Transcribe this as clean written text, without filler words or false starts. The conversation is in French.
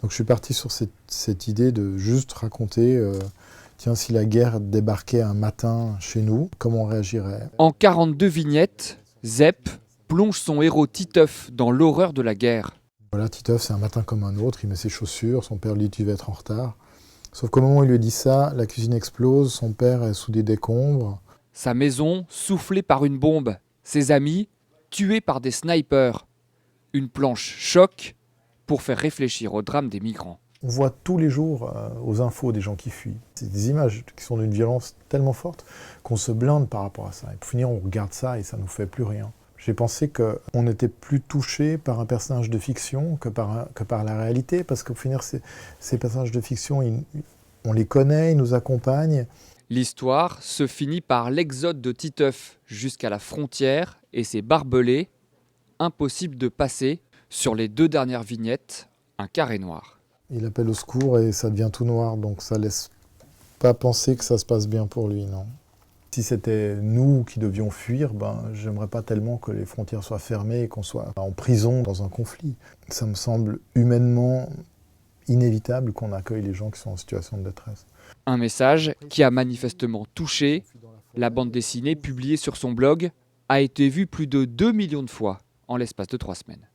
Donc je suis parti sur cette idée de juste raconter, tiens, si la guerre débarquait un matin chez nous, comment on réagirait? En 42 vignettes, Zep plonge son héros Titeuf dans l'horreur de la guerre. Voilà, Titeuf, c'est un matin comme un autre, il met ses chaussures, son père lui dit tu vas être en retard. Sauf qu'au moment où il lui dit ça, la cuisine explose, son père est sous des décombres. Sa maison soufflée par une bombe, ses amis tués par des snipers. Une planche choc pour faire réfléchir au drame des migrants. On voit tous les jours aux infos des gens qui fuient. C'est des images qui sont d'une violence tellement forte qu'on se blinde par rapport à ça. Et pour finir, on regarde ça et ça ne nous fait plus rien. J'ai pensé qu'on était plus touché par un personnage de fiction que par la réalité, parce qu'au final, ces personnages de fiction, on les connaît, ils nous accompagnent. L'histoire se finit par l'exode de Titeuf jusqu'à la frontière et ses barbelés. Impossible de passer sur les 2 dernières vignettes, un carré noir. Il appelle au secours et ça devient tout noir, donc ça laisse pas penser que ça se passe bien pour lui, non. Si c'était nous qui devions fuir, j'aimerais pas tellement que les frontières soient fermées et qu'on soit en prison dans un conflit. Ça me semble humainement inévitable qu'on accueille les gens qui sont en situation de détresse. Un message qui a manifestement touché. La bande dessinée publiée sur son blog a été vue plus de 2 millions de fois en l'espace de 3 semaines.